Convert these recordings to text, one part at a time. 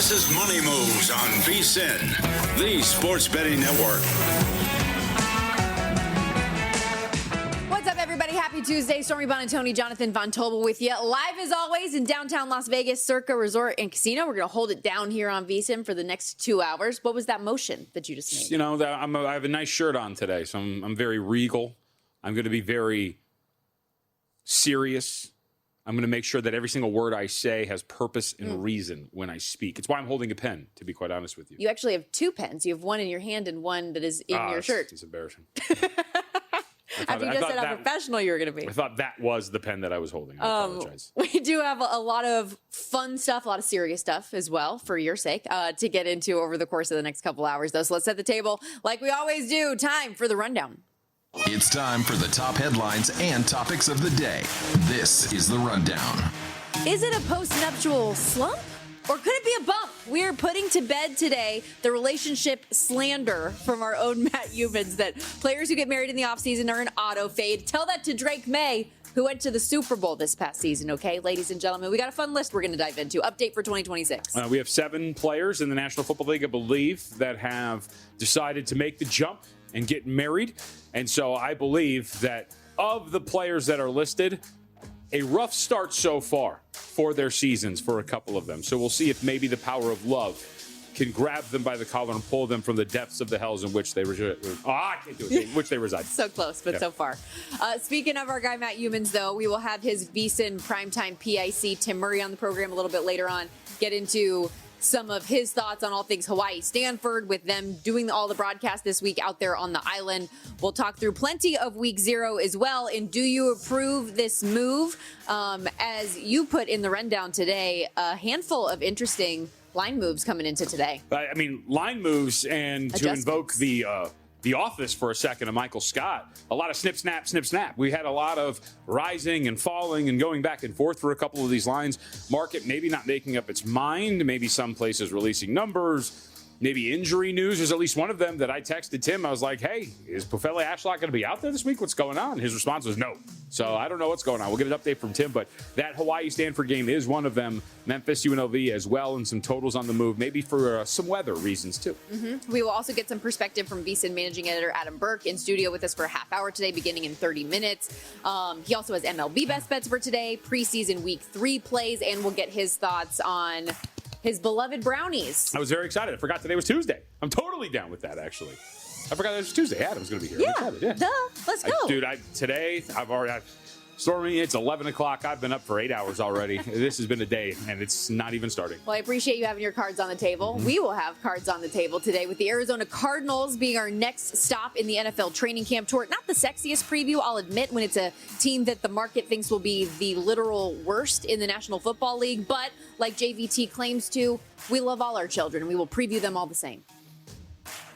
This is Money Moves on VSiN, the sports betting network. What's up, everybody? Happy Tuesday. Stormy, Buonantony, Jonathan Von Tobel with you. Live as always in downtown Las Vegas, Circa Resort and Casino. We're going to hold it down here on VSiN for the next 2 hours. What was that motion that you just made? You know, I have a nice shirt on today, so I'm very regal. I'm going to be very serious. I'm going to make sure that every single word I say has purpose and reason when I speak. It's why I'm holding a pen, to be quite honest with you. You actually have two pens. You have one in your hand and one that is in your shirt. It's embarrassing. After you just said how professional you were going to be. I thought that was the pen that I was holding. I apologize. We do have a lot of fun stuff, a lot of serious stuff as well, for your sake, to get into over the course of the next couple hours, though. So let's set the table like we always do. Time for the rundown. It's time for the top headlines and topics of the day. This is the Rundown. Is it a post-nuptial slump? Or could it be a bump? We are putting to bed today the relationship slander from our own Matt Youmans that players who get married in the offseason are an auto fade. Tell that to Drake May, who went to the Super Bowl this past season, okay, ladies and gentlemen? We got a fun list we're going to dive into. Update for 2026. We have 7 players in the National Football League, I believe, that have decided to make the jump and get married. And so I believe that of the players that are listed, a rough start so far for their seasons for a couple of them. So we'll see if maybe the power of love can grab them by the collar and pull them from the depths of the hells in which they reside. I can't do it. In which they reside. So close, but so far. Speaking of our guy Matt Youmans, though, we will have his VSiN primetime PIC Tim Murray on the program a little bit later on. Get into some of his thoughts on all things Hawaii Stanford with them doing all the broadcast this week out there on the island. We'll talk through plenty of week 0 as well. And do you approve this move? As you put in the rundown today, a handful of interesting line moves coming into today. I mean, line moves, and to invoke the office for a second of Michael Scott, a lot of snip, snap, snip, snap. We had a lot of rising and falling and going back and forth for a couple of these lines. Market maybe not making up its mind. Maybe some places releasing numbers. Maybe injury news. There's at least one of them that I texted Tim. I was like, hey, is Pofele Ashlock going to be out there this week? What's going on? His response was no. So I don't know what's going on. We'll get an update from Tim, but that Hawaii-Stanford game is one of them. Memphis, UNLV as well, and some totals on the move, maybe for some weather reasons too. We will also get some perspective from VSiN managing editor Adam Burke in studio with us for a half hour today, beginning in 30 minutes. He also has MLB best bets for today, preseason week 3 plays, and we'll get his thoughts on his beloved Brownies. I was very excited. I forgot today was Tuesday. I'm totally down with that, actually. I forgot it was Tuesday. Adam's going to be here. Yeah, duh. Let's go. Today, Stormy, it's 11 o'clock. I've been up for 8 hours already. This has been a day, and it's not even starting. Well, I appreciate you having your cards on the table. We will have cards on the table today with the Arizona Cardinals being our next stop in the NFL training camp tour. Not the sexiest preview, I'll admit, when it's a team that the market thinks will be the literal worst in the National Football League. But like JVT claims to, we love all our children, and we will preview them all the same.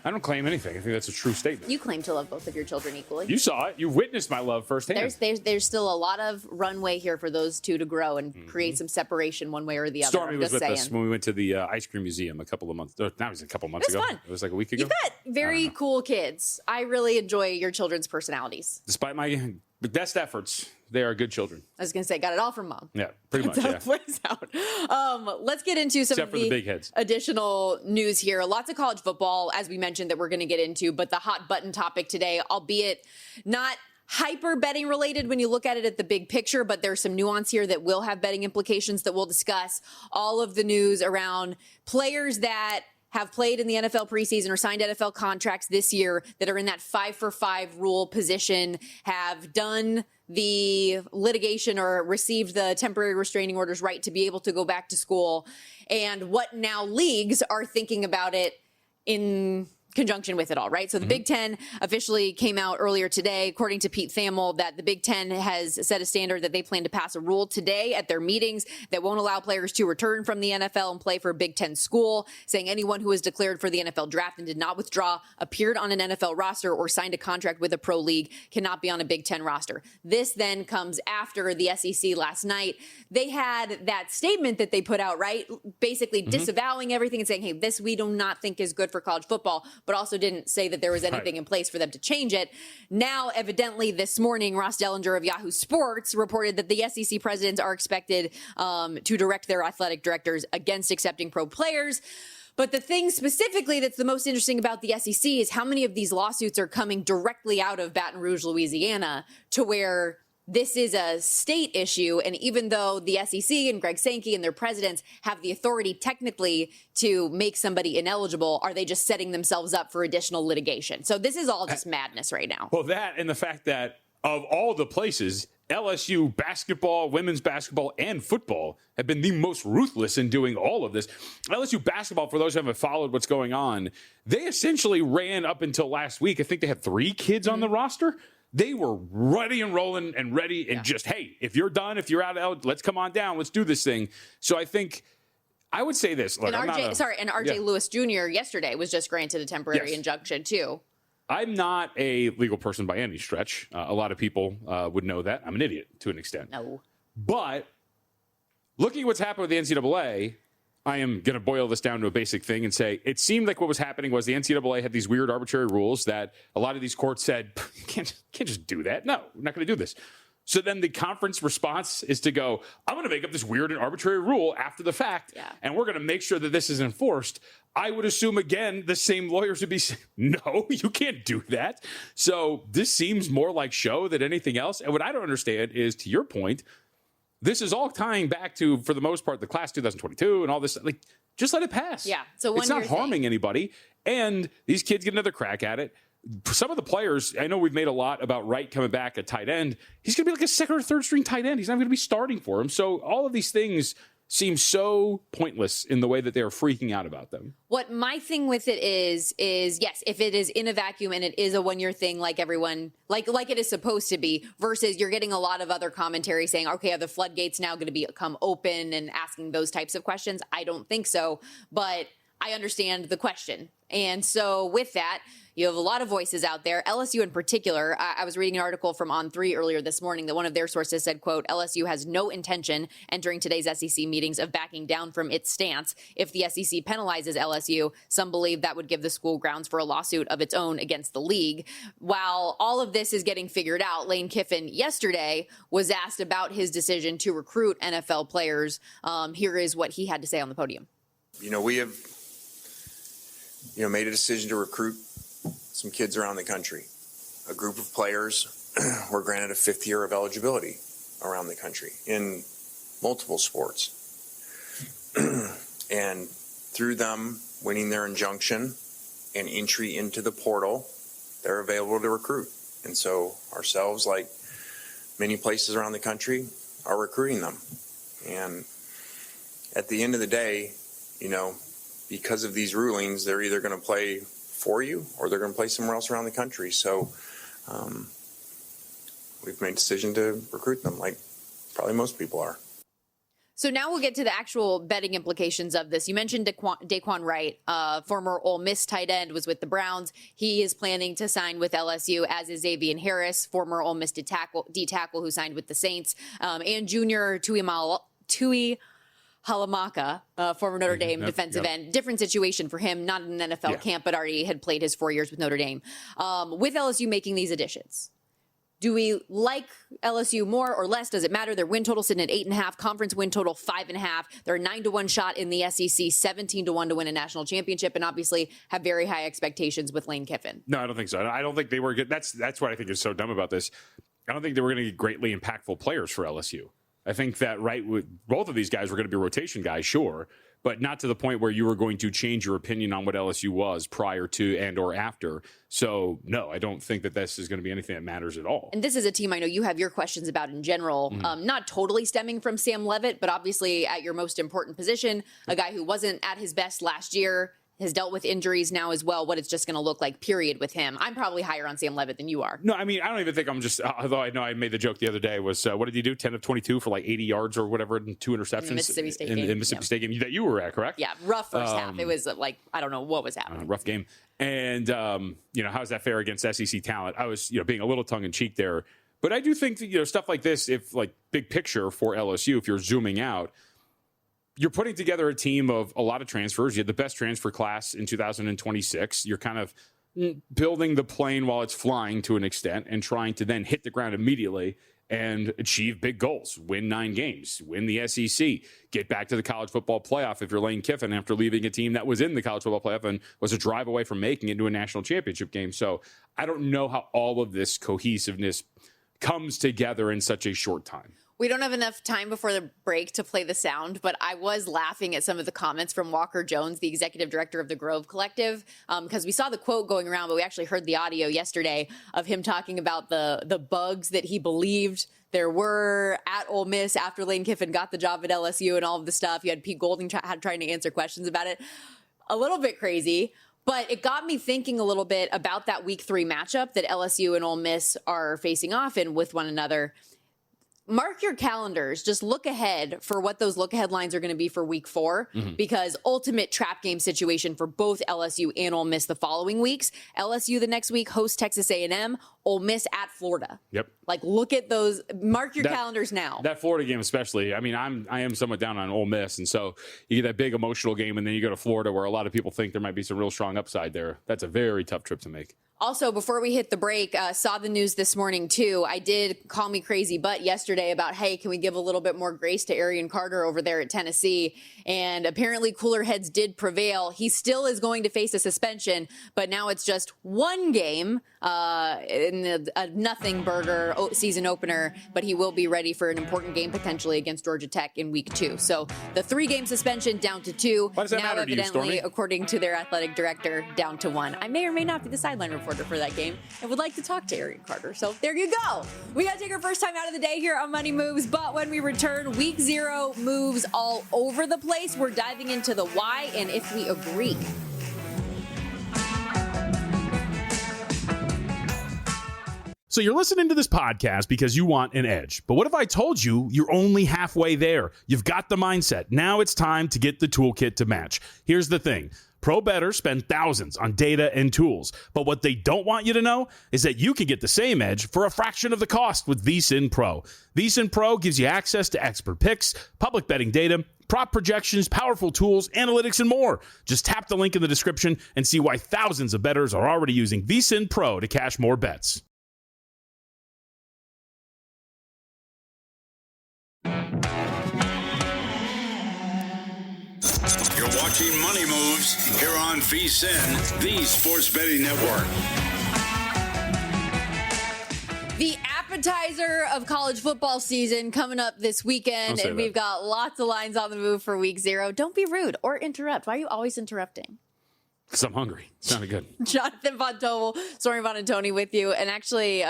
I don't claim anything. I think that's a true statement. You claim to love both of your children equally. You saw it. You witnessed my love firsthand. There's still a lot of runway here for those two to grow and create some separation one way or the other. Stormy was with us when we went to the ice cream museum a couple of months ago. It was a couple months ago. Fun. It was like a week ago. You've got very cool kids. I really enjoy your children's personalities. Despite my best efforts, they are good children. I was going to say, got it all from mom. Yeah, pretty much, That's how it plays out. Let's get into some Except of for the big heads. Additional news here. Lots of college football, as we mentioned, that we're going to get into, but the hot button topic today, albeit not hyper betting related when you look at it at the big picture, but there's some nuance here that will have betting implications that we'll discuss. All of the news around players that have played in the NFL preseason or signed NFL contracts this year that are in that 5-for-5 rule position, have done the litigation or received the temporary restraining orders right to be able to go back to school, and what now leagues are thinking about it in conjunction with it all, right? So the Big Ten officially came out earlier today, according to Pete Thamel, that the Big Ten has set a standard that they plan to pass a rule today at their meetings that won't allow players to return from the NFL and play for a Big Ten school, saying anyone who was declared for the NFL draft and did not withdraw, appeared on an NFL roster, or signed a contract with a pro league cannot be on a Big Ten roster. This then comes after the SEC last night. They had that statement that they put out, right? Basically disavowing everything and saying, hey, this we do not think is good for college football. but also didn't say that there was anything in place for them to change it. Now, evidently, this morning, Ross Dellinger of Yahoo Sports reported that the SEC presidents are expected to direct their athletic directors against accepting pro players. But the thing specifically that's the most interesting about the SEC is how many of these lawsuits are coming directly out of Baton Rouge, Louisiana, to where this is a state issue. And even though the SEC and Greg Sankey and their presidents have the authority technically to make somebody ineligible, are they just setting themselves up for additional litigation? So this is all just madness right now. Well, that and the fact that of all the places, LSU basketball, women's basketball, and football have been the most ruthless in doing all of this. LSU basketball, for those who haven't followed what's going on, they essentially ran up until last week. I think they had 3 kids on the roster. They were ready and rolling and ready and just, hey, if you're done, if you're out, let's come on down. Let's do this thing. So I think I would say this. Look, and RJ Lewis Jr. yesterday was just granted a temporary injunction, too. I'm not a legal person by any stretch. A lot of people would know that. I'm an idiot to an extent. No. But looking at what's happened with the NCAA, I am going to boil this down to a basic thing and say it seemed like what was happening was the NCAA had these weird arbitrary rules that a lot of these courts said, you can't just do that. No, we're not going to do this. So then the conference response is to go, I'm going to make up this weird and arbitrary rule after the fact, and we're going to make sure that this is enforced. I would assume, again, the same lawyers would be saying, no, you can't do that. So this seems more like show than anything else. And what I don't understand is, to your point, this is all tying back to, for the most part, the class 2022 and all this. Like, just let it pass. Yeah. So it's not harming anybody. And these kids get another crack at it. Some of the players, I know we've made a lot about Wright coming back at tight end. He's going to be like a second or third string tight end. He's not going to be starting for him. So all of these things seem so pointless in the way that they're freaking out about them. What my thing with it is yes, if it is in a vacuum and it is a one-year thing like everyone, like it is supposed to be, versus you're getting a lot of other commentary saying, okay, are the floodgates now going to become open and asking those types of questions? I don't think so, but I understand the question. And so with that, you have a lot of voices out there. LSU in particular, I was reading an article from On3 earlier this morning that one of their sources said, quote, LSU has no intention entering today's SEC meetings of backing down from its stance. If the SEC penalizes LSU, some believe that would give the school grounds for a lawsuit of its own against the league. While all of this is getting figured out, Lane Kiffin yesterday was asked about his decision to recruit NFL players. Here is what he had to say on the podium. We have made a decision to recruit some kids around the country. A group of players were granted a 5th year of eligibility around the country in multiple sports. And through them winning their injunction and entry into the portal, they're available to recruit. And so ourselves, like many places around the country, are recruiting them. And at the end of the day, because of these rulings, they're either going to play for you or they're going to play somewhere else around the country. So we've made a decision to recruit them, like probably most people are. So now we'll get to the actual betting implications of this. You mentioned Daquan Wright, former Ole Miss tight end, was with the Browns. He is planning to sign with LSU, as is Xavier Harris, former Ole Miss D tackle who signed with the Saints, and junior Tui Halamaka, former Notre Dame defensive end. Different situation for him, not in an NFL camp, but already had played his 4 years with Notre Dame. With LSU making these additions, do we like LSU more or less? Does it matter? Their win total sitting at 8.5, conference win total 5.5. They're a 9-1 shot in the SEC, 17-1 to win a national championship, and obviously have very high expectations with Lane Kiffin. No, I don't think so. I don't think they were good. That's what I think is so dumb about this. I don't think they were going to get greatly impactful players for LSU. I think that both of these guys were going to be rotation guys, sure, but not to the point where you were going to change your opinion on what LSU was prior to and or after. So, no, I don't think that this is going to be anything that matters at all. And this is a team I know you have your questions about in general, not totally stemming from Sam Leavitt, but obviously at your most important position, a guy who wasn't at his best last year, has dealt with injuries now as well, what it's just going to look like, period, with him. I'm probably higher on Sam Leavitt than you are. No, I mean, I don't even think I'm just, although I know I made the joke the other day, was what did he do? 10 of 22 for like 80 yards or whatever, and 2 interceptions. In the Mississippi State game. In the Mississippi State game that you were at, correct? Yeah, rough first half. It was like, I don't know what was happening. Rough game. And, how's that fair against SEC talent? I was, being a little tongue-in-cheek there. But I do think that, stuff like this, if like big picture for LSU, if you're zooming out, you're putting together a team of a lot of transfers. You had the best transfer class in 2026. You're kind of building the plane while it's flying to an extent and trying to then hit the ground immediately and achieve big goals, win 9 games, win the SEC, get back to the college football playoff if you're Lane Kiffin after leaving a team that was in the college football playoff and was a drive away from making it into a national championship game. So I don't know how all of this cohesiveness comes together in such a short time. We don't have enough time before the break to play the sound, but I was laughing at some of the comments from Walker Jones, the executive director of the Grove Collective, because we saw the quote going around, but we actually heard the audio yesterday of him talking about the bugs that he believed there were at Ole Miss after Lane Kiffin got the job at LSU and all of the stuff. You had Pete Golding trying to answer questions about it. A little bit crazy. But it got me thinking a little bit about that Week 3 matchup that LSU and Ole Miss are facing off in with one another. Mark your calendars. Just look ahead for what those look-ahead lines are going to be for Week 4, because ultimate trap game situation for both LSU and Ole Miss the following weeks. LSU the next week hosts Texas A&M, Ole Miss at Florida. Yep. Like, look at those. Mark your calendars now. That Florida game especially. I mean, I am somewhat down on Ole Miss, and so you get that big emotional game, and then you go to Florida where a lot of people think there might be some real strong upside there. That's a very tough trip to make. Also, before we hit the break, saw the news this morning, too. I did call me crazy butt yesterday about, hey, can we give a little bit more grace to Arian Carter over there at Tennessee? And apparently cooler heads did prevail. He still is going to face a suspension, but now it's just 1 game in a nothing burger season opener, but he will be ready for an important game potentially against Georgia Tech in Week 2. So the 3-game suspension down to 2. Why does that now, matter to you, evidently, Stormy? according to their athletic director, down to 1. I may or may not be the sideline reporter for that game and would like to talk to Arian Carter. So there you go. We got to take our first time out of the day here on Money Moves, but when we return, Week 0 moves all over the place. We're diving into the why and if we agree. So you're listening to this podcast because you want an edge. But what if I told you you're only halfway there? You've got the mindset. Now it's time to get the toolkit to match. Here's the thing. Pro bettors spend thousands on data and tools. But what they don't want you to know is that you can get the same edge for a fraction of the cost with VSiN Pro. VSiN Pro gives you access to expert picks, public betting data, prop projections, powerful tools, analytics, and more. Just tap the link in the description and see why thousands of bettors are already using VSiN Pro to cash more bets. You're watching Money Moves here on VSiN, the Sports Betting Network. The appetizer of college football season coming up this weekend, and we've got lots of lines on the move for Week 0. Don't be rude or interrupt. Why are you always interrupting? Because I'm hungry. Sounded good. Jonathan Von Tobel, Stormy Buonantony with you. And actually,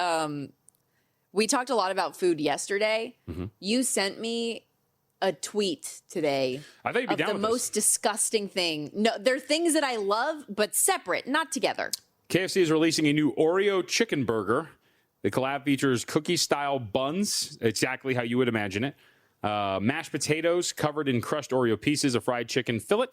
we talked a lot about food yesterday. You sent me a tweet today I thought you'd be of down the with most disgusting thing. No, they're things that I love, but separate, not together. KFC is releasing a new Oreo chicken burger. The collab features cookie-style buns, exactly how you would imagine it. Mashed potatoes covered in crushed Oreo pieces, a fried chicken fillet.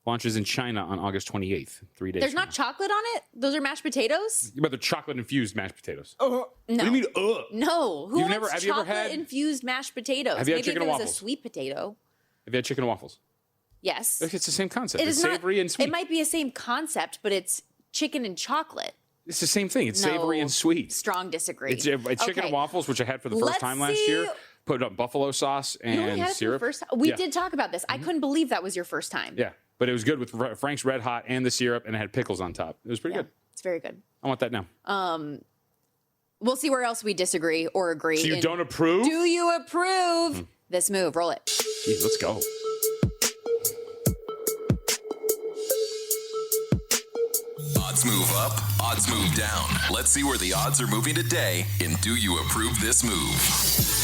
Launches in China on August 28th, 3 days. There's not chocolate on it? Those are mashed potatoes? But they're chocolate-infused mashed potatoes. No. What do you mean, No. Who wants have you ever had chocolate-infused mashed potatoes? Have you had Maybe chicken if and it was waffles? a sweet potato. Have you had chicken and waffles? Yes. It's the same concept. It It's is savory and sweet. It might be a same concept, but it's chicken and chocolate. It's the same thing. It's savory and sweet. Strong disagree. It's chicken and waffles, which I had for the first time last year. Put up buffalo sauce and You only had it syrup. for the first time? We did talk about this. I couldn't believe that was your first time. Yeah, but it was good with Frank's Red Hot and the syrup, and it had pickles on top. It was pretty good. It's very good. I want that now. We'll see where else we disagree or agree. So you don't approve? Do you approve this move? Roll it. Jeez, let's go. Odds move up, odds move down. Let's see where the odds are moving today in Do You Approve This Move?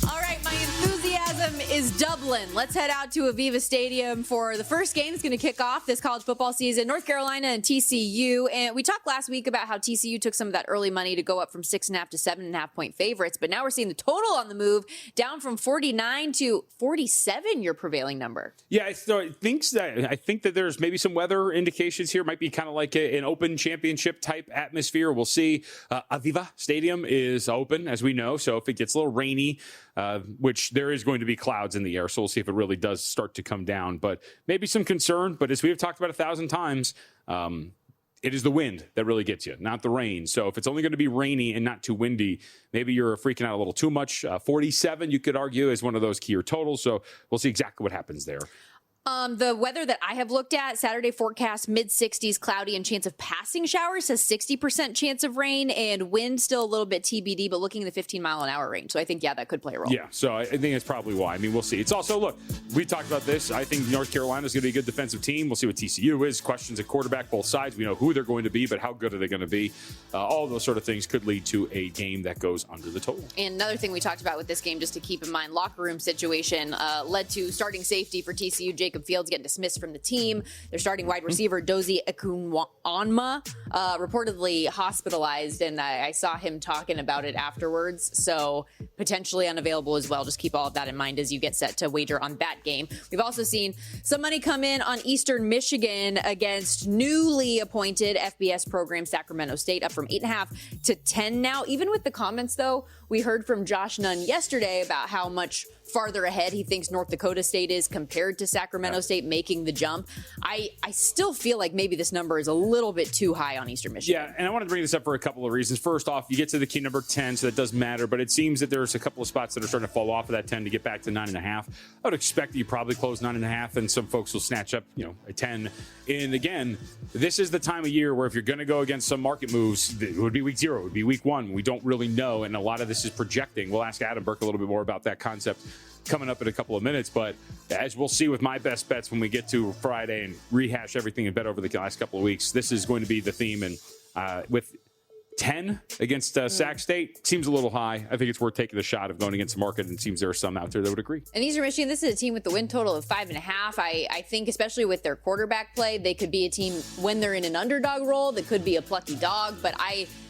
All right, my enthusiasm is Dublin. Let's head out to Aviva Stadium for the first game that's going to kick off this college football season. North Carolina and TCU. And we talked last week about how TCU took some of that early money to go up from 6.5 to 7.5 point favorites. But now we're seeing the total on the move down from 49 to 47, your prevailing number. Yeah, so I think that there's maybe some weather indications here. Might be kind of like an open championship type atmosphere. We'll see. Aviva Stadium is open, as we know. So if it gets a little rainy, which there is going to be clouds in the air, so we'll see if it really does start to come down. But maybe some concern, but as we have talked about 1,000 times, it is the wind that really gets you, not the rain. So if it's only going to be rainy and not too windy, maybe you're freaking out a little too much. 47, you could argue, is one of those keyer totals. So we'll see exactly what happens there. The weather that I have looked at, Saturday forecast, mid-60s, cloudy, and chance of passing showers, says 60% chance of rain, and wind still a little bit TBD, but looking in the 15-mile-an-hour range. So I think, that could play a role. Yeah, so I think that's probably why. I mean, we'll see. It's also, look, we talked about this. I think North Carolina is going to be a good defensive team. We'll see what TCU is. Questions at quarterback, both sides. We know who they're going to be, but how good are they going to be? All of those sort of things could lead to a game that goes under the total. And another thing we talked about with this game, just to keep in mind, locker room situation led to starting safety for TCU, Jacob Fields, getting dismissed from the team. Their starting wide receiver, Dozie Ekunwanma, reportedly hospitalized, and I saw him talking about it afterwards. So potentially unavailable as well. Just keep all of that in mind as you get set to wager on that game. We've also seen some money come in on Eastern Michigan against newly appointed FBS program Sacramento State, up from 8.5 to 10 now. Even with the comments, though, we heard from Josh Nunn yesterday about how much farther ahead he thinks North Dakota State is compared to Sacramento State making the jump. I still feel like maybe this number is a little bit too high on Eastern Michigan. Yeah, and I wanted to bring this up for a couple of reasons. First off, you get to the key number 10, so that does matter, but it seems that there's a couple of spots that are starting to fall off of that 10 to get back to 9.5. I would expect that you probably close 9.5, and some folks will snatch up, a 10. And again, this is the time of year where if you're going to go against some market moves, it would be week 0, it would be week 1. We don't really know, and a lot of this is projecting. We'll ask Adam Burke a little bit more about that concept coming up in a couple of minutes, but as we'll see with my best bets when we get to Friday and rehash everything and bet over the last couple of weeks, this is going to be the theme. And with 10 against Sac State seems a little high. I think it's worth taking a shot of going against the market, and it seems there are some out there that would agree. And Eastern Michigan, this is a team with the win total of 5.5. I think, especially with their quarterback play, they could be a team when they're in an underdog role that could be a plucky dog, but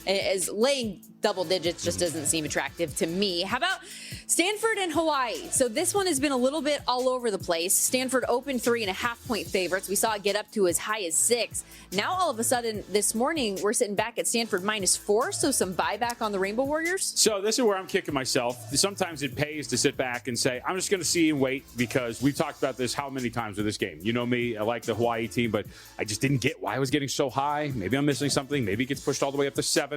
as laying double digits just doesn't seem attractive to me. How about Stanford and Hawaii? So this one has been a little bit all over the place. Stanford opened 3.5-point favorites. We saw it get up to as high as 6. Now all of a sudden this morning we're sitting back at Stanford -4. So some buyback on the Rainbow Warriors. So this is where I'm kicking myself. Sometimes it pays to sit back and say, I'm just going to see and wait, because we've talked about this how many times with this game. You know me, I like the Hawaii team, but I just didn't get why it was getting so high. Maybe I'm missing something. Maybe it gets pushed all the way up to 7.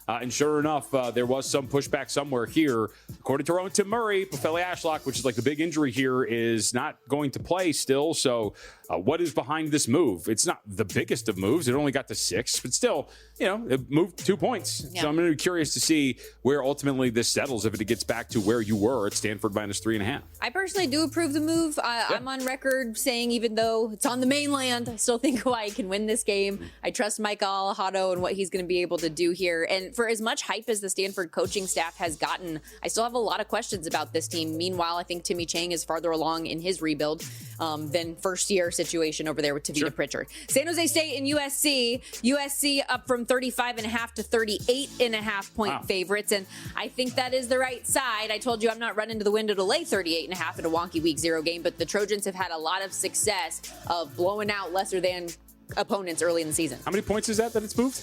And sure enough, there was some pushback somewhere here. According to Rowan Tim Murray, Pofele Ashlock, which is like the big injury here, is not going to play still. So what is behind this move? It's not the biggest of moves. It only got to 6, but still, it moved 2 points. Yeah. So I'm going to be curious to see where ultimately this settles if it gets back to where you were at Stanford -3.5. I personally do approve the move. I'm on record saying, even though it's on the mainland, I still think Hawaii can win this game. I trust Mike Alejado and what he's going to be able to do here. And for as much hype as the Stanford coaching staff has gotten, I still have a lot of questions about this team. Meanwhile, I think Timmy Chang is farther along in his rebuild than first-year situation over there with Tavita Pritchard. San Jose State and USC. USC up from 35.5 to 38.5-point favorites, and I think that is the right side. I told you I'm not running to the window to lay 38.5 in a wonky Week 0 game, but the Trojans have had a lot of success of blowing out lesser-than opponents early in the season. How many points is that it's moved?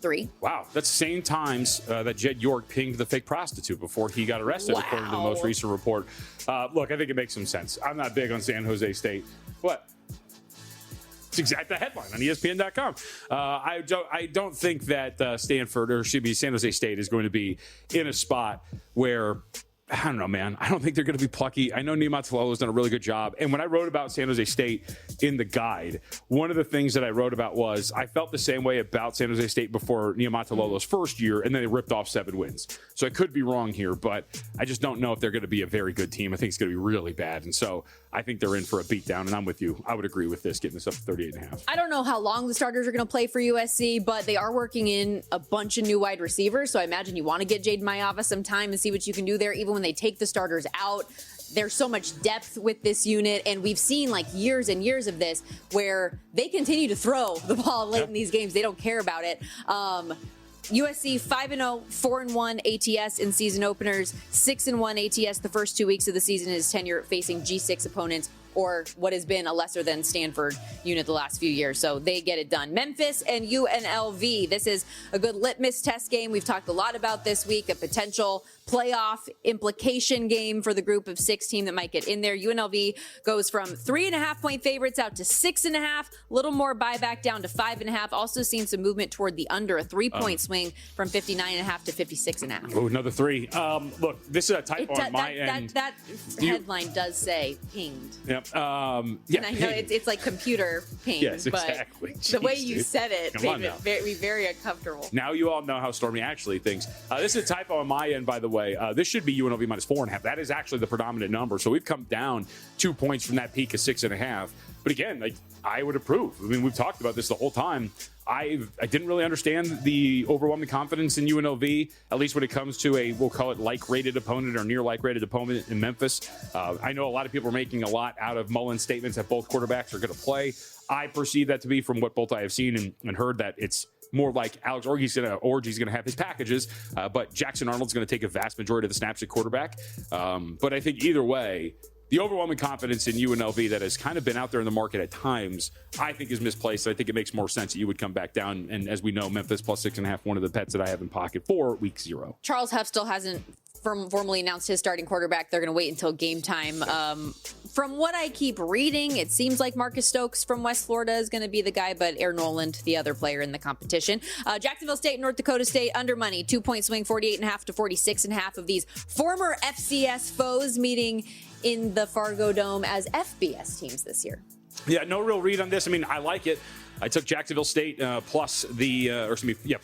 3. Wow, that's the same times that Jed York pinged the fake prostitute before he got arrested, according to the most recent report. Look, I think it makes some sense. I'm not big on San Jose State. What? It's exactly the headline on ESPN.com. I don't think that Stanford, or should be San Jose State, is going to be in a spot where, I don't know, man. I don't think they're going to be plucky. I know Niumatalolo's done a really good job. And when I wrote about San Jose State in the guide, one of the things that I wrote about was I felt the same way about San Jose State before Niumatalolo's first year, and then they ripped off 7 wins. So I could be wrong here, but I just don't know if they're going to be a very good team. I think it's going to be really bad. And so I think they're in for a beatdown, and I'm with you. I would agree with this, getting this up to 38.5. I don't know how long the starters are going to play for USC, but they are working in a bunch of new wide receivers. So I imagine you want to get Jaden Mayava some time and see what you can do there, even when they take the starters out. There's so much depth with this unit, and we've seen years and years of this where they continue to throw the ball late in these games. They don't care about it. USC 5-0, 4-1 ATS in season openers, 6-1 ATS the first 2 weeks of the season in his tenure facing G6 opponents. or what has been a lesser than Stanford unit the last few years. So they get it done. Memphis and UNLV. This is a good litmus test game. We've talked a lot about this week, a potential playoff implication game for the group of 6 team that might get in there. UNLV goes from 3.5-point favorites out to 6.5, a little more buyback down to 5.5. Also seen some movement toward the under, a 3-point swing from 59.5 to 56.5. Oh, another 3. Look, this is a typo on my end. That headline does say pinged. Yep. Yeah, and I know it's like computer pinged. Yes, exactly. But the way you said it Come made me very uncomfortable. Now you all know how Stormy actually thinks. This is a typo on my end, by the way. This should be UNLV minus 4.5. That is actually the predominant number. So we've come down 2 points from that peak of 6.5. But again, I would approve. I mean, we've talked about this the whole time. I didn't really understand the overwhelming confidence in UNLV, at least when it comes to we'll call it like-rated opponent or near like-rated opponent in Memphis. I know a lot of people are making a lot out of Mullen's statements that both quarterbacks are going to play. I perceive that to be, from what both I have seen and heard, that it's more like Alex Orgy's going to have his packages, but Jackson Arnold's going to take a vast majority of the snaps at quarterback. But I think either way, the overwhelming confidence in UNLV that has kind of been out there in the market at times, I think is misplaced. I think it makes more sense that you would come back down. And as we know, Memphis plus 6.5, one of the bets that I have in pocket for week 0. Charles Huff still hasn't formally announced his starting quarterback. They're going to wait until game time. From what I keep reading, it seems like Marcus Stokes from West Florida is going to be the guy, but Aaron Noland, the other player in the competition. Jacksonville State, North Dakota State, under money, 2-point swing, 48.5 to 46.5 of these former FCS foes meeting in the Fargo Dome as FBS teams this year. Yeah, no real read on this. I mean, I like it. I took Jacksonville State plus the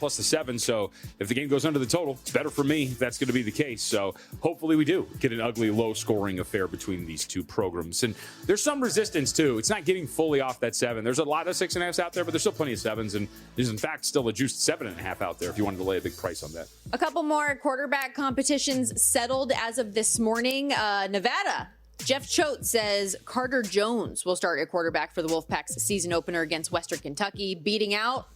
7. So if the game goes under the total, it's better for me. That's going to be the case. So hopefully we do get an ugly, low-scoring affair between these two programs. And there's some resistance too. It's not getting fully off that 7. There's a lot of 6.5s out there, but there's still plenty of 7s, and there's in fact still a juiced 7.5 out there if you wanted to lay a big price on that. A couple more quarterback competitions settled as of this morning. Nevada. Jeff Choate says Carter Jones will start at quarterback for the Wolfpack's season opener against Western Kentucky, beating out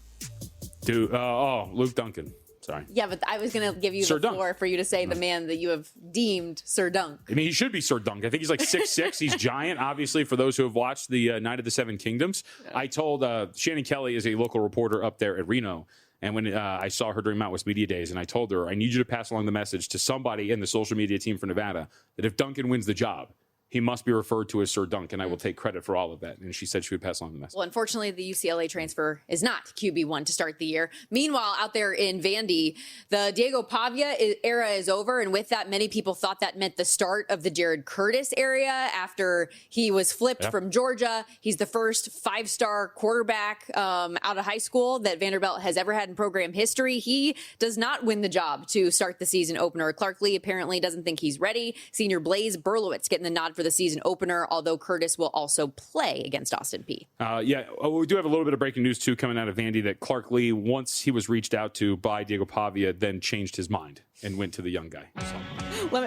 Luke Duncan. Sorry. Yeah, but I was going to give you Sir the Dunk. floor for you to say the man that you have deemed Sir Dunk. I mean, he should be Sir Dunk. I think he's like 6'6". He's giant, obviously, for those who have watched the Night of the Seven Kingdoms. Yeah. I told Shannon Kelly is a local reporter up there at Reno. And when I saw her during Mount West Media Days, and I told her, I need you to pass along the message to somebody in the social media team for Nevada that if Duncan wins the job, he must be referred to as Sir Dunk, and I will take credit for all of that. And she said she would pass along the message. Well, unfortunately, the UCLA transfer is not QB1 to start the year. Meanwhile, out there in Vandy, the Diego Pavia era is over. And with that, many people thought that meant the start of the Jared Curtis area after he was flipped from Georgia. He's the first 5-star quarterback out of high school that Vanderbilt has ever had in program history. He does not win the job to start the season opener. Clark Lee apparently doesn't think he's ready. Senior Blaze Berlowitz getting the nod for the season opener, although Curtis will also play against Austin Peay. We do have a little bit of breaking news, too, coming out of Vandy that Clark Lee, once he was reached out to by Diego Pavia, then changed his mind and went to the young guy.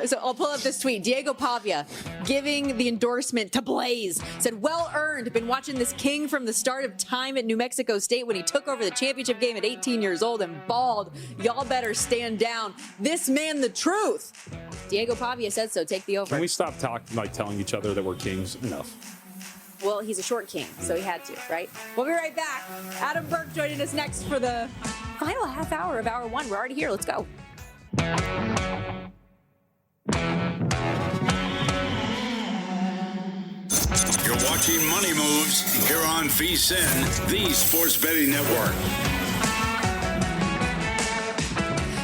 So I'll pull up this tweet. Diego Pavia giving the endorsement to Blaze. Said, well earned. Been watching this king from the start of time at New Mexico State when he took over the championship game at 18 years old and bawled, y'all better stand down. This man, the truth. Diego Pavia said so. Take the over. Can we stop telling each other that we're kings? Enough. Well, he's a short king, so he had to, right? We'll be right back. Adam Burke joining us next for the final half hour of Hour 1. We're already here. Let's go. You're watching Money Moves here on VSiN, the Sports Betting Network.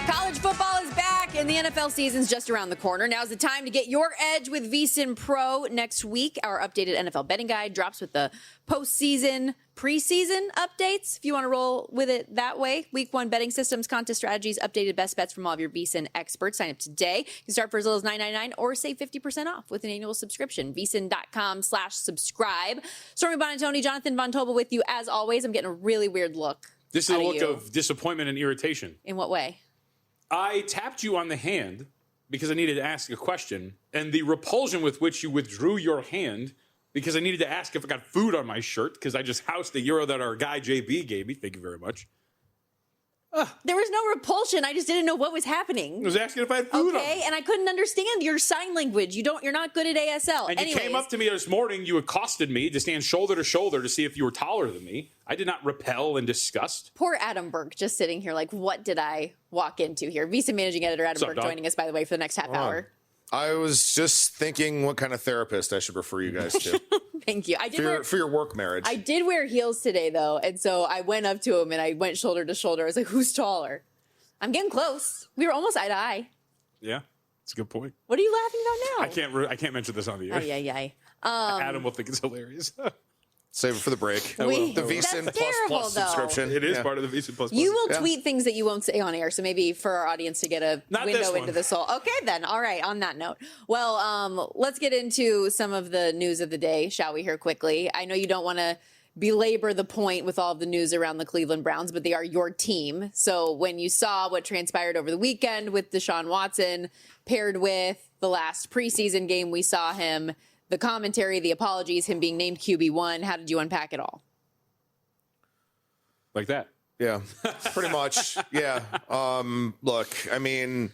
College football is back, and the NFL season's just around the corner. Now's the time to get your edge with VSiN Pro. Next week, our updated NFL betting guide drops with the postseason, preseason updates, if you want to roll with it that way. Week 1 betting systems, contest strategies, updated best bets from all of your VSiN experts. Sign up today. You can start for as little as $9.99 or save 50% off with an annual subscription. VSiN.com/subscribe. Stormy Buonantony, Jonathan Von Tobel with you as always. I'm getting a really weird look. This is a look of disappointment and irritation. In what way? I tapped you on the hand because I needed to ask a question, and the repulsion with which you withdrew your hand because I needed to ask if I got food on my shirt because I just housed the euro that our guy JB gave me. Thank you very much. There was no repulsion. I just didn't know what was happening. I was asking if I had food. Okay, and I couldn't understand your sign language. You're not good at ASL. And you came up to me this morning. You accosted me to stand shoulder to shoulder to see if you were taller than me. I did not repel in disgust. Poor Adam Burke just sitting here like, what did I walk into here? VSiN managing editor Adam Burke joining us, by the way, for the next half hour. I was just thinking what kind of therapist I should refer you guys to. Thank you. For your work marriage. I did wear heels today, though, and so I went up to him and I went shoulder to shoulder. I was like, who's taller? I'm getting close. We were almost eye to eye. Yeah, that's a good point. What are you laughing about now? I can't mention this on the air. Ay. Adam will think it's hilarious. Save it for the break. The VSiN Plus subscription. It is part of the VSiN Plus. You will tweet things that you won't say on air, so maybe for our audience to get a window into the soul. Okay, then. All right, on that note. Well, let's get into some of the news of the day, shall we, here quickly. I know you don't want to belabor the point with all of the news around the Cleveland Browns, but they are your team. So when you saw what transpired over the weekend with Deshaun Watson paired with the last preseason game we saw him, the commentary, the apologies, him being named QB1. How did you unpack it all? Like that. Yeah, pretty much. Yeah. Look, I mean,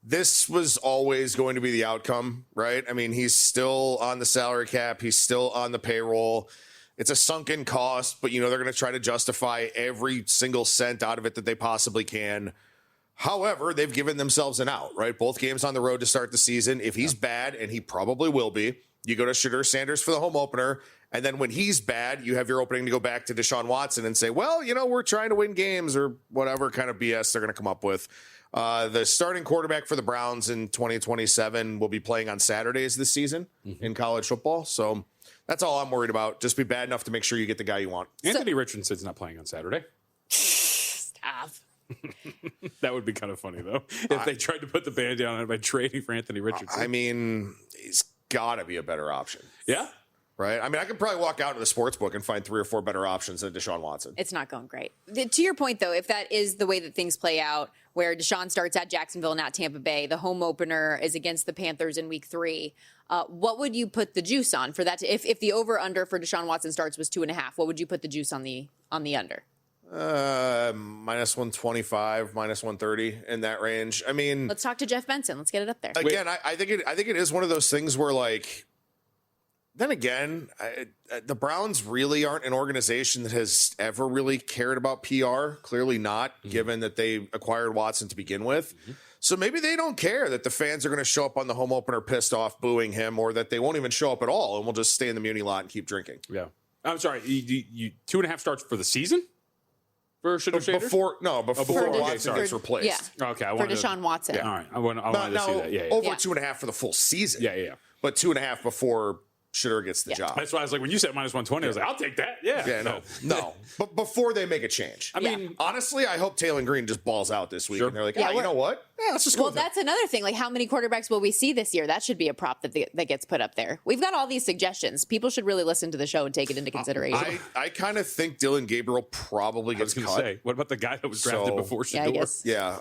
this was always going to be the outcome, right? I mean, he's still on the salary cap. He's still on the payroll. It's a sunken cost, but, they're going to try to justify every single cent out of it that they possibly can. However, they've given themselves an out, right? Both games on the road to start the season. If he's bad, and he probably will be, you go to Shedeur Sanders for the home opener, and then when he's bad, you have your opening to go back to Deshaun Watson and say, well, we're trying to win games or whatever kind of BS they're going to come up with. The starting quarterback for the Browns in 2027 will be playing on Saturdays this season in college football. So that's all I'm worried about. Just be bad enough to make sure you get the guy you want. Anthony Richardson's not playing on Saturday. Stop. That would be kind of funny, though, if they tried to put the band down on it by trading for Anthony Richardson. I mean, he's got to be a better option. Yeah. Right? I mean, I could probably walk out to the sports book and find 3 or 4 better options than Deshaun Watson. It's not going great. To your point, though, if that is the way that things play out, where Deshaun starts at Jacksonville, not Tampa Bay, the home opener is against the Panthers in week 3, what would you put the juice on for that? If the over-under for Deshaun Watson starts was 2.5, what would you put the juice on the under? Minus 125, minus 130 in that range. I mean, let's talk to Jeff Benson. Let's get it up there. Again, I think it is one of those things where, like, then again, the Browns really aren't an organization that has ever really cared about PR. Clearly not, given that they acquired Watson to begin with. So maybe they don't care that the fans are going to show up on the home opener pissed off, booing him, or that they won't even show up at all and we'll just stay in the Muni lot and keep drinking. Yeah. I'm sorry. You 2.5 starts for the season? For Shedeur Sanders? Before Watson gets replaced. Yeah. Okay. For Deshaun Watson. Yeah. All right. I wanted to see that. Yeah. Over 2.5 for the full season. Yeah. But 2.5 before Shedeur gets the job. That's why I was like, when you said minus 120, I was like, I'll take that. Yeah. No. But before they make a change. I mean, honestly, I hope Taylor Green just balls out this week. Sure. And they're like, you know what? Yeah, let's just go. Well, that's another thing. Like, how many quarterbacks will we see this year? That should be a prop that gets put up there. We've got all these suggestions. People should really listen to the show and take it into consideration. I kind of think Dylan Gabriel probably gets cut. Say, what about the guy that was drafted before Shedeur? Yeah,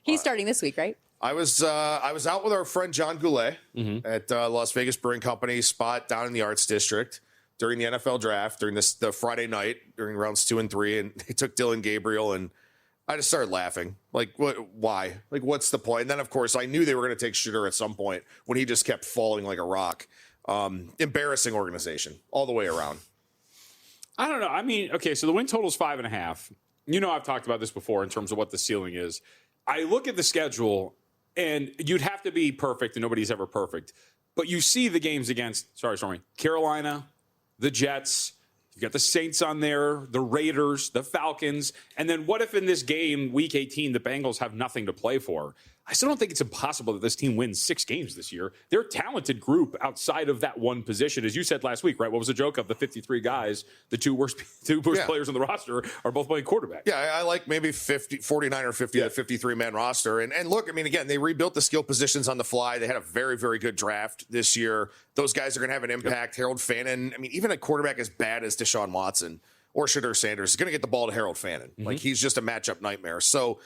He's starting this week, right? I was out with our friend John Goulet at Las Vegas Brewing Company spot down in the Arts District during the NFL draft, during the Friday night, during rounds 2 and 3, and they took Dylan Gabriel, and I just started laughing. Like, why? Like, what's the point? And then, of course, I knew they were going to take Shedeur at some point when he just kept falling like a rock. Embarrassing organization all the way around. I don't know. I mean, okay, so the win total is 5.5. I've talked about this before in terms of what the ceiling is. I look at the schedule, and you'd have to be perfect, and nobody's ever perfect. But you see the games against, Stormy, Carolina, the Jets. You've got the Saints on there, the Raiders, the Falcons. And then what if in this game, week 18, the Bengals have nothing to play for? I still don't think it's impossible that this team wins 6 games this year. They're a talented group outside of that one position. As you said last week, right? What was the joke of the 53 guys? The two worst players on the roster are both playing quarterback. Yeah, I like maybe 49 or 50, that 53-man roster. And look, I mean, again, they rebuilt the skill positions on the fly. They had a very, very good draft this year. Those guys are going to have an impact. Yep. Harold Fannin, I mean, even a quarterback as bad as Deshaun Watson or Shedeur Sanders is going to get the ball to Harold Fannin. Like, he's just a matchup nightmare. So,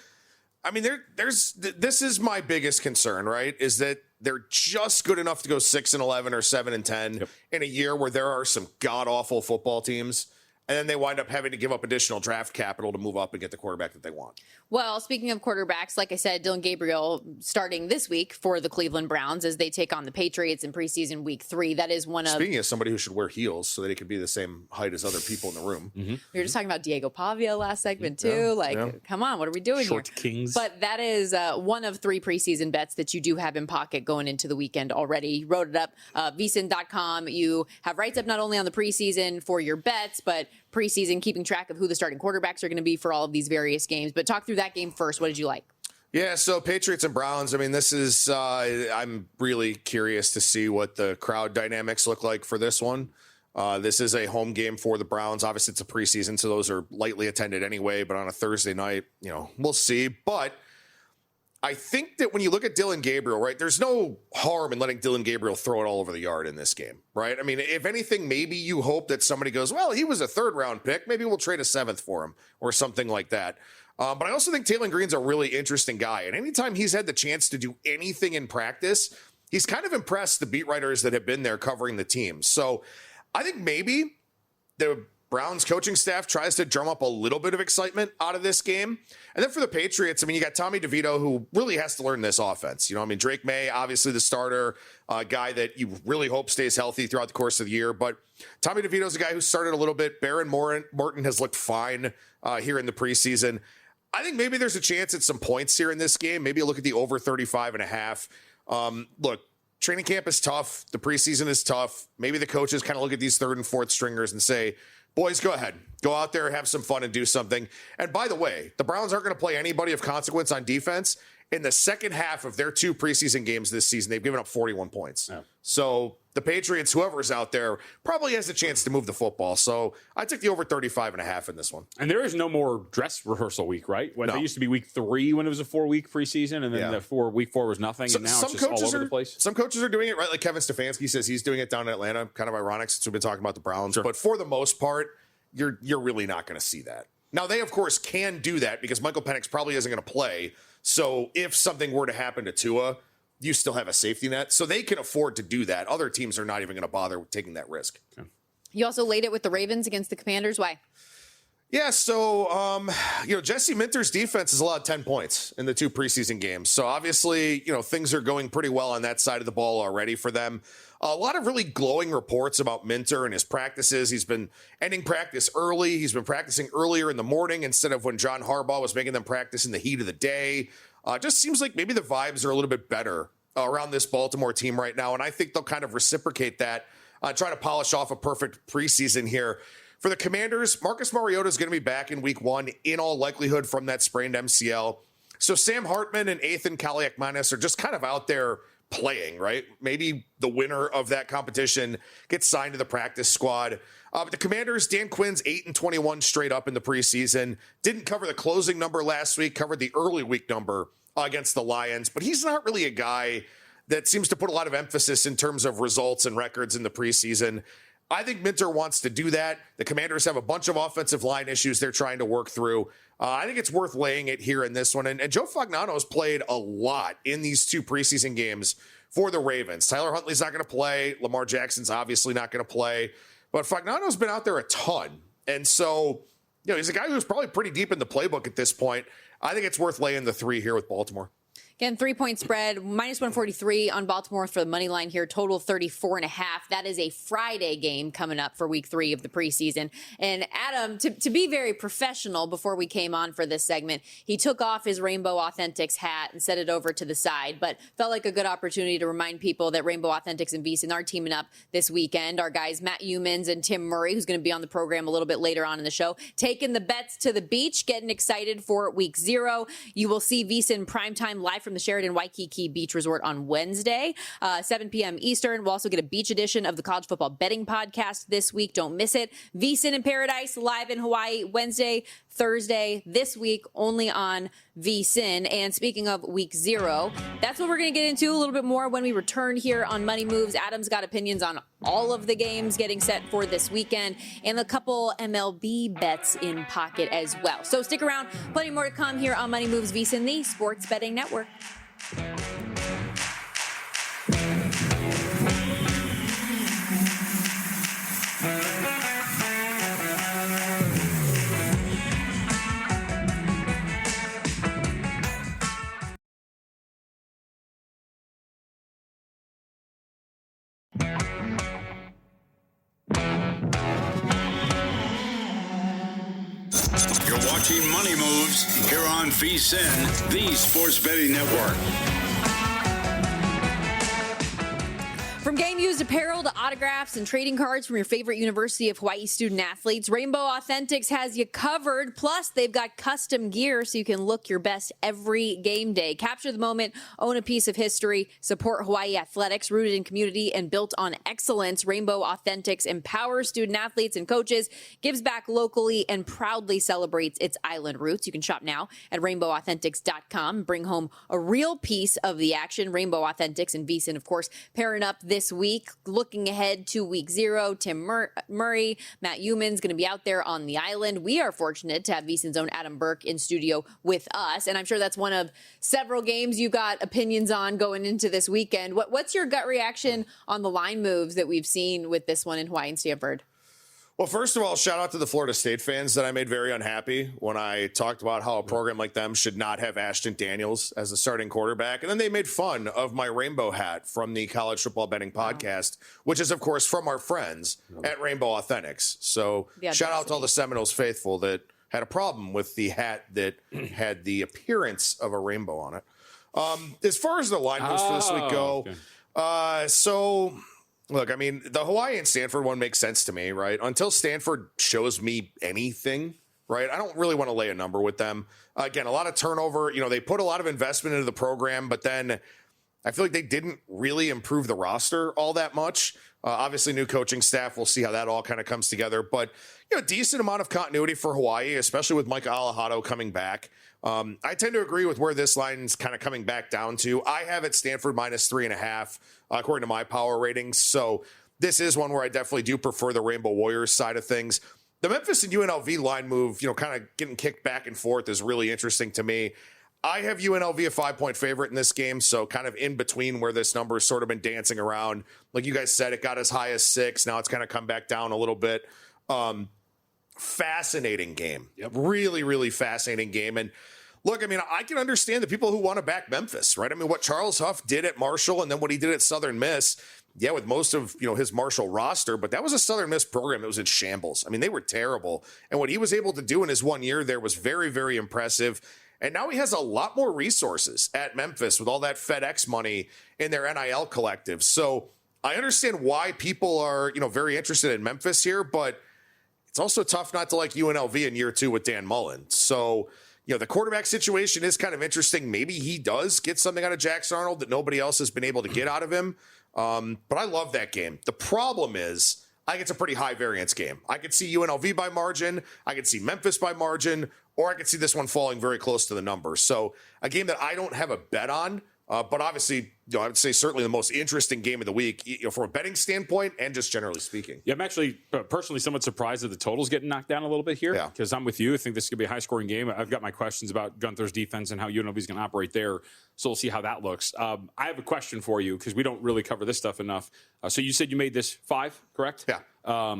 I mean, this is my biggest concern, right? Is that they're just good enough to go 6-11 or 7-10 in a year where there are some god awful football teams, and then they wind up having to give up additional draft capital to move up and get the quarterback that they want. Well, speaking of quarterbacks, like I said, Dylan Gabriel starting this week for the Cleveland Browns as they take on the Patriots in preseason week 3. That is one of... Speaking of somebody who should wear heels so that he could be the same height as other people in the room. We were just talking about Diego Pavia last segment, too. Come on, what are we doing Short here? kings. But that is one of 3 preseason bets that you do have in pocket going into the weekend already. You wrote it up, VSiN.com. You have rights up not only on the preseason for your bets, but preseason keeping track of who the starting quarterbacks are going to be for all of these various games. But talk through that game first. What did you like? Yeah, so Patriots and Browns, I mean, this is, I'm really curious to see what the crowd dynamics look like for this one. This is a home game for the Browns. Obviously, it's a preseason, so those are lightly attended anyway, but on a Thursday night, we'll see. But I think that when you look at Dylan Gabriel, right, there's no harm in letting Dylan Gabriel throw it all over the yard in this game, right? I mean, if anything, maybe you hope that somebody goes, well, he was a 3rd-round pick. Maybe we'll trade a 7th for him or something like that. But I also think Taylor Green's a really interesting guy. And anytime he's had the chance to do anything in practice, he's kind of impressed the beat writers that have been there covering the team. So I think maybe the Browns coaching staff tries to drum up a little bit of excitement out of this game. And then for the Patriots, I mean, you got Tommy DeVito, who really has to learn this offense. Drake May, obviously the starter, guy that you really hope stays healthy throughout the course of the year. But Tommy DeVito's a guy who started a little bit. Baron Morton has looked fine here in the preseason. I think maybe there's a chance at some points here in this game. Maybe you look at the over 35.5. Look, training camp is tough. The preseason is tough. Maybe the coaches kind of look at these 3rd and 4th stringers and say, boys, go ahead. Go out there, have some fun, and do something. And by the way, the Browns aren't going to play anybody of consequence on defense. In the second half of their 2 preseason games this season, they've given up 41 points. Yeah. So the Patriots, whoever's out there, probably has a chance to move the football. So I took the over 35.5 in this one. And there is no more dress rehearsal week, right? No. They used to be week 3 when it was a 4-week preseason, and then week 4 was nothing, and now it's just all over the place. Some coaches are doing it, right? Like Kevin Stefanski says he's doing it down in Atlanta. Kind of ironic since we've been talking about the Browns. Sure. But for the most part, you're really not going to see that. Now, they, of course, can do that because Michael Penix probably isn't going to play. So if something were to happen to Tua, you still have a safety net. So they can afford to do that. Other teams are not even going to bother taking that risk. Okay. You also laid it with the Ravens against the Commanders. Why? Yeah, so, Jesse Minter's defense has allowed 10 points in the 2 preseason games. So obviously, things are going pretty well on that side of the ball already for them. A lot of really glowing reports about Minter and his practices. He's been ending practice early. He's been practicing earlier in the morning instead of when John Harbaugh was making them practice in the heat of the day. Just seems like maybe the vibes are a little bit better around this Baltimore team right now. And I think they'll kind of reciprocate that, try to polish off a perfect preseason here. For the Commanders, Marcus Mariota is going to be back in week 1 in all likelihood from that sprained MCL. So Sam Hartman and Ethan Kaliakmanis are just kind of out there playing, right? Maybe the winner of that competition gets signed to the practice squad. But the Commanders, Dan Quinn's 8-21 straight up in the preseason. Didn't cover the closing number last week, covered the early week number against the Lions. But he's not really a guy that seems to put a lot of emphasis in terms of results and records in the preseason. I think Minter wants to do that. The Commanders have a bunch of offensive line issues they're trying to work through. I think it's worth laying it here in this one. And Joe Fagnano has played a lot in these 2 preseason games for the Ravens. Tyler Huntley's not going to play. Lamar Jackson's obviously not going to play. But Fagnano's been out there a ton. And so, he's a guy who's probably pretty deep in the playbook at this point. I think it's worth laying the 3 here with Baltimore. Again, 3-point spread, minus 143 on Baltimore for the money line here, total 34.5. That is a Friday game coming up for week 3 of the preseason. And Adam, to be very professional before we came on for this segment, he took off his Rainbow Authentics hat and set it over to the side, but felt like a good opportunity to remind people that Rainbow Authentics and VSiN are teaming up this weekend. Our guys, Matt Humans and Tim Murray, who's going to be on the program a little bit later on in the show, taking the bets to the beach, getting excited for week 0. You will see VSiN primetime live from the Sheraton Waikiki Beach Resort on Wednesday, 7 p.m. Eastern. We'll also get a beach edition of the College Football Betting Podcast this week. Don't miss it. VSiN in Paradise live in Hawaii Wednesday, Thursday this week, only on VSiN. And speaking of week 0, that's what we're going to get into a little bit more when we return here on Money Moves. Adam's got opinions on all of the games getting set for this weekend and a couple MLB bets in pocket as well. So stick around. Plenty more to come here on Money Moves VSiN, the Sports Betting Network. Watching Money Moves here on VSiN, the Sports Betting Network. From game-used apparel to autographs and trading cards from your favorite University of Hawaii student athletes, Rainbow Authentics has you covered. Plus, they've got custom gear so you can look your best every game day. Capture the moment, own a piece of history, support Hawaii athletics rooted in community and built on excellence. Rainbow Authentics empowers student athletes and coaches, gives back locally, and proudly celebrates its island roots. You can shop now at rainbowauthentics.com and bring home a real piece of the action. Rainbow Authentics and VSiN, of course, pairing up this week. Looking ahead to week 0, Tim Murray, Matt Euman's going to be out there on the island. We are fortunate to have VSiN's own Adam Burke in studio with us, and I'm sure that's one of several games you got opinions on going into this weekend. What's your gut reaction on the line moves that we've seen with this one in Hawaii and Stanford? Well, first of all, shout out to the Florida State fans that I made very unhappy when I talked about how a program like them should not have Ashton Daniels as the starting quarterback. And then they made fun of my rainbow hat from the College Football Betting Podcast, which is, of course, from our friends at Rainbow Authentics. So shout out to all the Seminoles faithful that had a problem with the hat that had the appearance of a rainbow on it. As far as the line moves for this week go, look, I mean, the Hawaii and Stanford one makes sense to me, right? Until Stanford shows me anything, right? I don't really want to lay a number with them. Again, a lot of turnover. You know, they put a lot of investment into the program, but then I feel like they didn't really improve the roster all that much. Obviously, new coaching staff. We'll see how that all kind of comes together. But, you know, decent amount of continuity for Hawaii, especially with Mike Alejado coming back. I tend to agree with where this line's kind of coming back down to. I have it Stanford -3.5, according to my power ratings. So this is one where I definitely do prefer the Rainbow Warriors side of things. The Memphis and UNLV line move, you know, kind of getting kicked back and forth is really interesting to me. I have UNLV a 5-point favorite in this game, so kind of in between where this number has sort of been dancing around. Like you guys said, it got as high as 6. Now it's kind of come back down a little bit. Fascinating game. Yep. Really, really fascinating game. And look, I mean, I can understand the people who want to back Memphis, right? I mean, what Charles Huff did at Marshall and then what he did at Southern Miss, yeah, with most of, you know, his Marshall roster, but that was a Southern Miss program that was in shambles. I mean, they were terrible. And what he was able to do in his 1 year there was very, very impressive. And now he has a lot more resources at Memphis with all that FedEx money in their NIL collective. So I understand why people are, you know, very interested in Memphis here, but it's also tough not to like UNLV in year 2 with Dan Mullen. So, you know, the quarterback situation is kind of interesting. Maybe he does get something out of Jackson Arnold that nobody else has been able to get out of him. But I love that game. The problem is I think it's a pretty high variance game. I could see UNLV by margin. I could see Memphis by margin, or I could see this one falling very close to the number. So a game that I don't have a bet on, but obviously, you know, I would say certainly the most interesting game of the week, you know, from a betting standpoint and just generally speaking. Yeah, I'm actually personally somewhat surprised that the total's getting knocked down a little bit here because I'm with you. I think this could be a high-scoring game. I've got my questions about Gunther's defense and how UNLV is going to operate there, so we'll see how that looks. I have a question for you because we don't really cover this stuff enough. So you said you made this 5, correct? Yeah.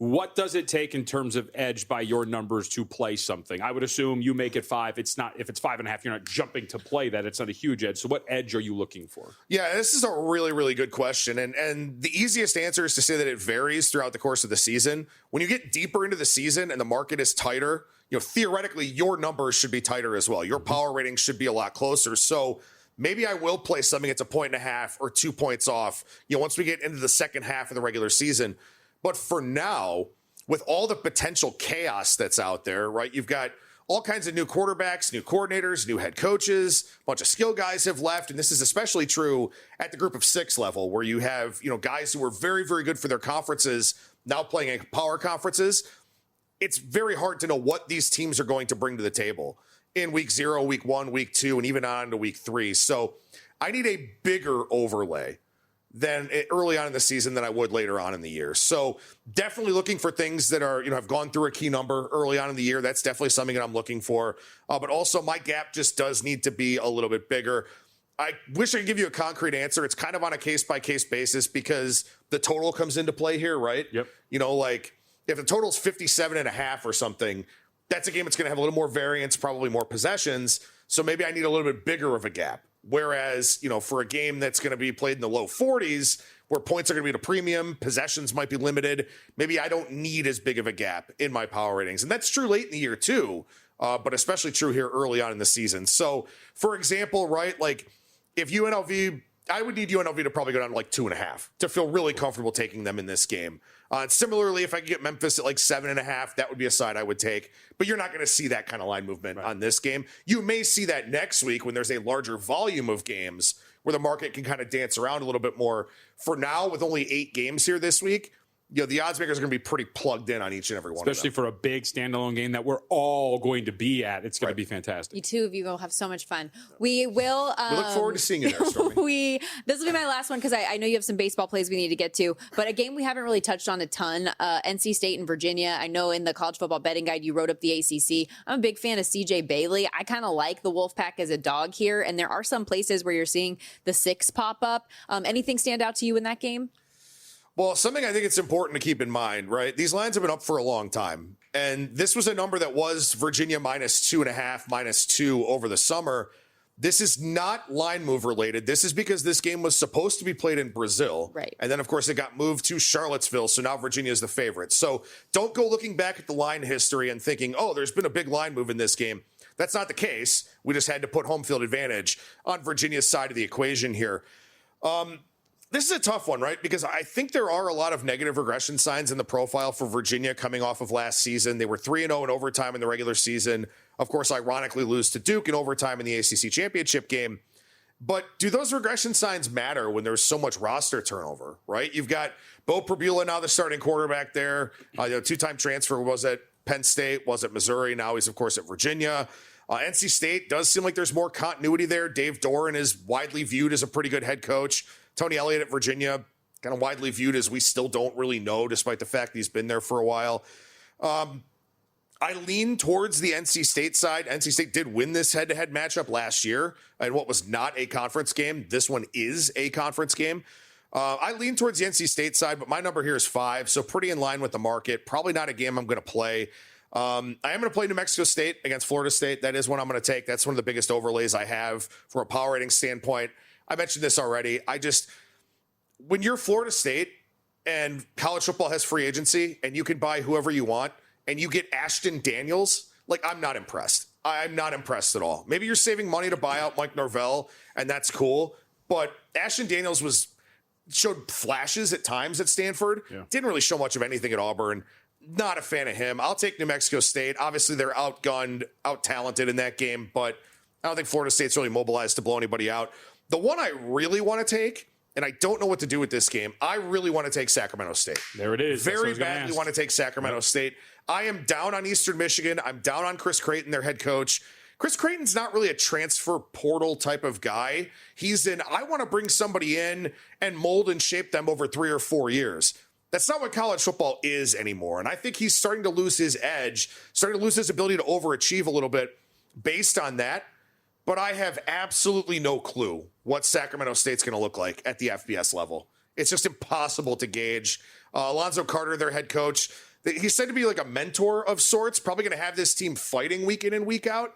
What does it take in terms of edge by your numbers to play something? I would assume you make it 5. It's not, if it's 5.5, you're not jumping to play that. It's not a huge edge. So what edge are you looking for? Yeah, this is a really, really good question. And the easiest answer is to say that it varies throughout the course of the season. When you get deeper into the season and the market is tighter, you know, theoretically, your numbers should be tighter as well. Your power ratings should be a lot closer. So maybe I will play something that's 1.5 or 2 points off, you know, once we get into the second half of the regular season. But for now, with all the potential chaos that's out there, right, you've got all kinds of new quarterbacks, new coordinators, new head coaches, a bunch of skill guys have left. And this is especially true at the group of 6 level where you have, you know, guys who were very, very good for their conferences now playing in power conferences. It's very hard to know what these teams are going to bring to the table in week 0, week 1, week 2, and even on to week 3. So I need a bigger overlay than early on in the season than I would later on in the year. So definitely looking for things that are, you know, have gone through a key number early on in the year. That's definitely something that I'm looking for. But also my gap just does need to be a little bit bigger. I wish I could give you a concrete answer. It's kind of on a case-by-case basis because the total comes into play here, right? Yep. You know, like if the total's 57.5 or something, that's a game that's going to have a little more variance, probably more possessions. So maybe I need a little bit bigger of a gap. Whereas, you know, for a game that's going to be played in the low 40s, where points are going to be at a premium, possessions might be limited, maybe I don't need as big of a gap in my power ratings. And that's true late in the year, too. but especially true here early on in the season. So, for example, right, like if UNLV, I would need UNLV to probably go down to like 2.5 to feel really comfortable taking them in this game. Similarly, if I could get Memphis at like 7.5, that would be a side I would take. But you're not going to see that kind of line movement on this game. You may see that next week when there's a larger volume of games where the market can kind of dance around a little bit more. For now, with only 8 games here this week, the odds makers are going to be pretty plugged in on each and every one of them. Especially for a big standalone game that we're all going to be at. It's going to be fantastic. You two of you will have so much fun. We will. We look forward to seeing you there, Stormy. This will be my last one because I know you have some baseball plays we need to get to. But a game we haven't really touched on a ton, NC State and Virginia. I know in the college football betting guide you wrote up the ACC. I'm a big fan of CJ Bailey. I kind of like the Wolfpack as a dog here. And there are some places where you're seeing the 6 pop up. Anything stand out to you in that game? Well, something I think it's important to keep in mind, right? These lines have been up for a long time. And this was a number that was Virginia -2.5, -2 over the summer. This is not line move related. This is because this game was supposed to be played in Brazil. Right. And then, of course, it got moved to Charlottesville. So now Virginia is the favorite. So don't go looking back at the line history and thinking, oh, there's been a big line move in this game. That's not the case. We just had to put home field advantage on Virginia's side of the equation here. This is a tough one, right? Because I think there are a lot of negative regression signs in the profile for Virginia coming off of last season. They were 3-0 in overtime in the regular season. Of course, ironically lose to Duke in overtime in the ACC championship game. But do those regression signs matter when there's so much roster turnover, right? You've got Bo Pribula now the starting quarterback there. 2-time transfer was at Penn State, was at Missouri. Now he's, of course, at Virginia. NC State does seem like there's more continuity there. Dave Doran is widely viewed as a pretty good head coach. Tony Elliott at Virginia, kind of widely viewed as we still don't really know, despite the fact he's been there for a while. I lean towards the NC State side. NC State did win this head-to-head matchup last year in what was not a conference game. This one is a conference game. I lean towards the NC State side, but my number here is 5, so pretty in line with the market. Probably not a game I'm going to play. I am going to play New Mexico State against Florida State. That is one I'm going to take. That's one of the biggest overlays I have from a power rating standpoint. I mentioned this already. When you're Florida State and college football has free agency and you can buy whoever you want and you get Ashton Daniels, like, I'm not impressed. I'm not impressed at all. Maybe you're saving money to buy out Mike Norvell, and that's cool. But Ashton Daniels showed flashes at times at Stanford. Yeah. Didn't really show much of anything at Auburn. Not a fan of him. I'll take New Mexico State. Obviously, they're outgunned, out-talented in that game, but I don't think Florida State's really mobilized to blow anybody out. The one I really want to take, and I don't know what to do with this game, I really want to take Sacramento State. There it is. Very badly want to take Sacramento State. I am down on Eastern Michigan. I'm down on Chris Creighton, their head coach. Chris Creighton's not really a transfer portal type of guy. I want to bring somebody in and mold and shape them over 3 or 4 years. That's not what college football is anymore. And I think he's starting to lose his edge, starting to lose his ability to overachieve a little bit based on that. But I have absolutely no clue what Sacramento State's going to look like at the FBS level. It's just impossible to gauge. Alonzo Carter, their head coach, he's said to be like a mentor of sorts, probably going to have this team fighting week in and week out.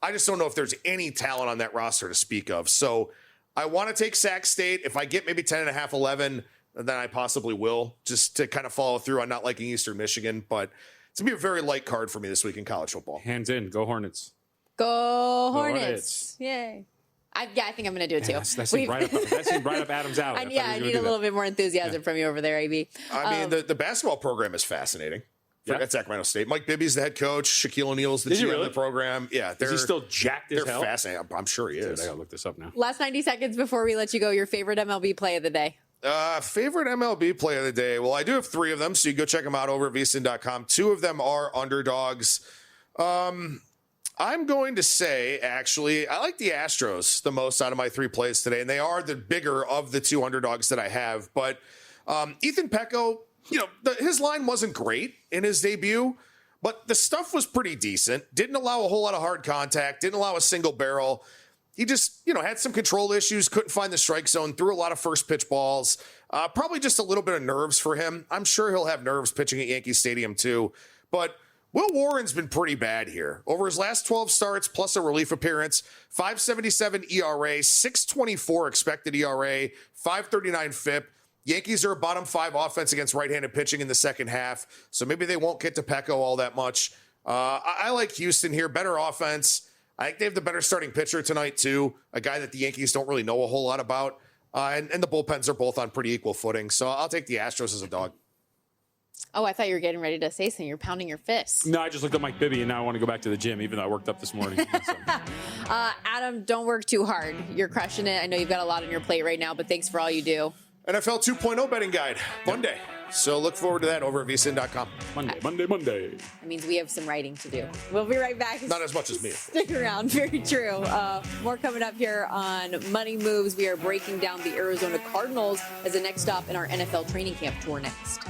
I just don't know if there's any talent on that roster to speak of. So I want to take Sac State. If I get maybe 10.5, 11, then I possibly will, just to kind of follow through on not liking Eastern Michigan. But it's going to be a very light card for me this week in college football. Hands in. Go Hornets. Go Hornets. Yay. I think I'm going to do it too. That seemed right up Adam's alley. I need a little bit more enthusiasm from you over there, AB. I mean, the basketball program is fascinating. At Sacramento State. Mike Bibby's the head coach. Shaquille O'Neal's the GM of the program. Yeah. Is he still jacked as hell? They're fascinating. I'm sure he is. I got to look this up now. Last 90 seconds before we let you go. Your favorite MLB play of the day? Favorite MLB play of the day? Well, I do have 3 of them, so you can go check them out over at VSiN.com. 2 of them are underdogs. I'm going to say, actually, I like the Astros the most out of my 3 plays today, and they are the bigger of the 2 underdogs that I have. But Ethan Pecco, his line wasn't great in his debut, but the stuff was pretty decent. Didn't allow a whole lot of hard contact, didn't allow a single barrel. He just, had some control issues, couldn't find the strike zone, threw a lot of first pitch balls. Probably just a little bit of nerves for him. I'm sure he'll have nerves pitching at Yankee Stadium too. But Will Warren's been pretty bad here. Over his last 12 starts, plus a relief appearance, 5.77 ERA, 6.24 expected ERA, 5.39 FIP. Yankees are a bottom 5 offense against right-handed pitching in the second half, so maybe they won't get to Pecco all that much. I like Houston here. Better offense. I think they have the better starting pitcher tonight, too. A guy that the Yankees don't really know a whole lot about. And the bullpens are both on pretty equal footing. So I'll take the Astros as a dog. Oh, I thought you were getting ready to say something. You're pounding your fists. No, I just looked at Mike Bibby, and now I want to go back to the gym, even though I worked up this morning. Adam, don't work too hard. You're crushing it. I know you've got a lot on your plate right now, but thanks for all you do. NFL 2.0 betting guide, Monday. So look forward to that over at VSiN.com. Monday. That means we have some writing to do. We'll be right back. Not as much as me. Stick around. Very true. More coming up here on Money Moves. We are breaking down the Arizona Cardinals as the next stop in our NFL training camp tour next.